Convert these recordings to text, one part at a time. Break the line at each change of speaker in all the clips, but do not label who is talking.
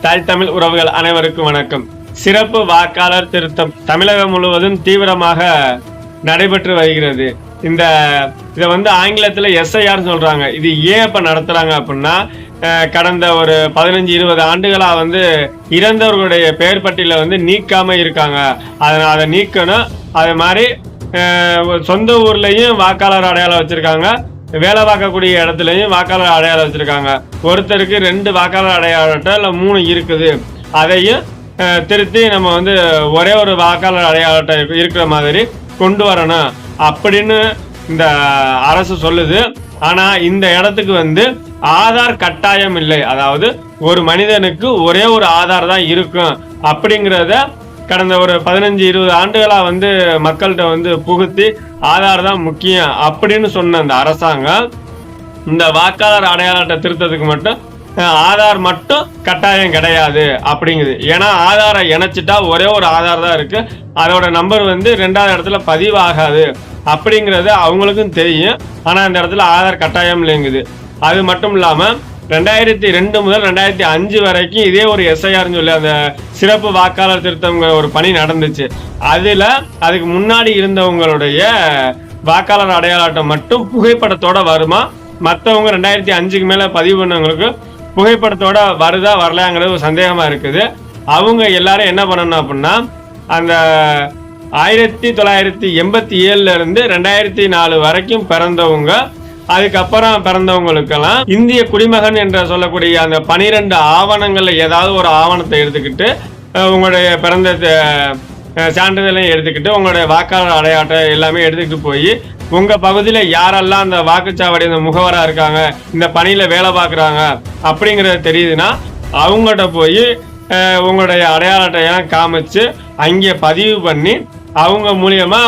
தாய் தமிழ் உறவுகள் அனைவருக்கும் வணக்கம். சிறப்பு வாக்காளர் திருத்தம் தமிழகம் முழுவதும் தீவிரமாக நடைபெற்று வருகிறது. இதை ஆங்கிலத்தில் எஸ்ஐஆர் சொல்றாங்க. இது ஏன் இப்ப நடத்துறாங்க அப்படின்னா, கடந்த ஒரு 15-20 ஆண்டுகளா இறந்தவர்களுடைய பெயர் பட்டியல நீக்காம இருக்காங்க. அதை நீக்கணும். அது மாதிரி சொந்த ஊர்லயும் வாக்காளர் அடையாளம் வச்சிருக்காங்க, வேலை பார்க்கக்கூடிய இடத்துலையும் வாக்காளர் அடையாளம் வச்சிருக்காங்க. ஒருத்தருக்கு 2 வாக்காளர் அடையாள அட்டை இல்லை 3 இருக்குது. அதையும் திருத்தி நம்ம ஒரே ஒரு வாக்காளர் அடையாள அட்டை இருக்கிற மாதிரி கொண்டு வரணும் அப்படின்னு இந்த அரசு சொல்லுது. ஆனா இந்த இடத்துக்கு ஆதார் கட்டாயம் இல்லை. அதாவது ஒரு மனிதனுக்கு ஒரே ஒரு ஆதார் தான் இருக்கும் அப்படிங்கிறத கடந்த ஒரு 15-20 ஆண்டுகளா மக்கள்கிட்ட புகுத்தி ஆதார் தான் முக்கியம் அப்படின்னு சொன்ன அந்த அரசாங்கம் இந்த வாக்காளர் அடையாள அட்டை திருத்தத்துக்கு மட்டும் ஆதார் மட்டும் கட்டாயம் கிடையாது அப்படிங்குது. ஏன்னா ஆதாரை இணைச்சிட்டா ஒரே ஒரு ஆதார் தான் இருக்கு, அதோட நம்பர் 2வது இடத்துல பதிவாகாது அப்படிங்கிறது அவங்களுக்கும் தெரியும். ஆனா இந்த இடத்துல ஆதார் கட்டாயம் இல்லைங்குது. அது மட்டும் இல்லாம 2002 முதல் 2005 வரைக்கும் இதே ஒரு எஸ்ஐஆர் சொல்லி அந்த சிறப்பு வாக்காளர் திருத்தம் ஒரு பணி நடந்துச்சு. அதுக்கு முன்னாடி இருந்தவங்களுடைய வாக்காளர் அடையாள அட்டை மட்டும் புகைப்படத்தோட வருமா, மற்றவங்க 2005க்கு மேல பதிவு பண்ணவங்களுக்கு புகைப்படத்தோட வருதா வரலாங்கிறது ஒரு சந்தேகமா இருக்குது. அவங்க எல்லாரும் என்ன பண்ணணும் அப்படின்னா, அந்த 1987 இருந்து 2004 வரைக்கும் பிறந்தவங்க, அதுக்கப்புறம் பிறந்தவங்களுக்கெல்லாம் இந்திய குடிமகன் என்று சொல்லக்கூடிய அந்த 12 ஆவணங்கள்ல ஏதாவது ஒரு ஆவணத்தை எடுத்துக்கிட்டு உங்களுடைய பிறந்த சான்றிதழையும் எடுத்துக்கிட்டு உங்களுடைய வாக்காளர் அடையாள எல்லாமே எடுத்துக்கிட்டு போய் உங்க பகுதியில யாரெல்லாம் அந்த வாக்குச்சாவடி அந்த முகவரா இருக்காங்க, இந்த பணியில வேலை பார்க்குறாங்க அப்படிங்கிறது தெரியுதுன்னா அவங்கள்ட்ட போய் உங்களுடைய அடையாள அட்டையெல்லாம் காமிச்சு அங்கே பதிவு பண்ணி அவங்க மூலியமா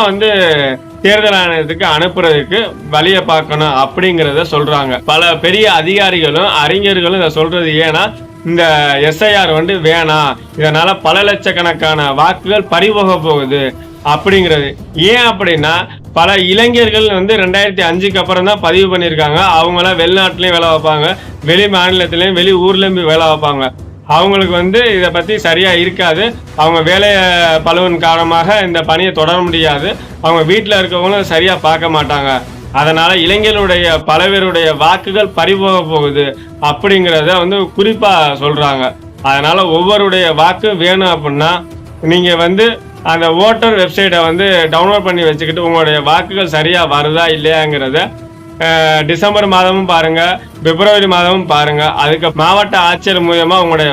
தேர்தல் ஆணையத்துக்கு அனுப்புறதுக்கு வழியை பார்க்கணும் அப்படிங்கிறத சொல்றாங்க. பல பெரிய அதிகாரிகளும் அறிஞர்களும் இதை சொல்றது ஏன்னா, இந்த எஸ்ஐஆர் வேணாம், இதனால பல லட்சக்கணக்கான வாக்குகள் பறிபோக போகுது அப்படிங்கிறது. ஏன் அப்படின்னா, பல இளைஞர்கள் 2005க்கு அப்புறம் தான் பதிவு பண்ணியிருக்காங்க. அவங்களாம் வெளிநாட்டிலையும் வேலை வைப்பாங்க, வெளி மாநிலத்திலையும் வெளி ஊர்லயும் வேலை வைப்பாங்க. அவங்களுக்கு இதை பற்றி சரியாக இருக்காது. அவங்க வேலை பளுவின் காரணமாக இந்த பணியை தொடர முடியாது. அவங்க வீட்டில் இருக்கவங்களும் சரியாக பார்க்க மாட்டாங்க. அதனால இளைஞர்களுடைய பல பேருடைய வாக்குகள் பறிபோக போகுது அப்படிங்கிறத குறிப்பாக சொல்கிறாங்க. அதனால ஒவ்வொருடைய வாக்கு வேணும் அப்படின்னா நீங்கள் அந்த ஓட்டர் வெப்சைட்டை டவுன்லோட் பண்ணி வச்சுக்கிட்டு உங்களுடைய வாக்குகள் சரியாக வருதா இல்லையாங்கிறத டிசம்பர் மாதமும் பாருங்க, பிப்ரவரி மாதமும் பாருங்க. அதுக்கு மாவட்ட ஆட்சியர் மூலமா உங்களுடைய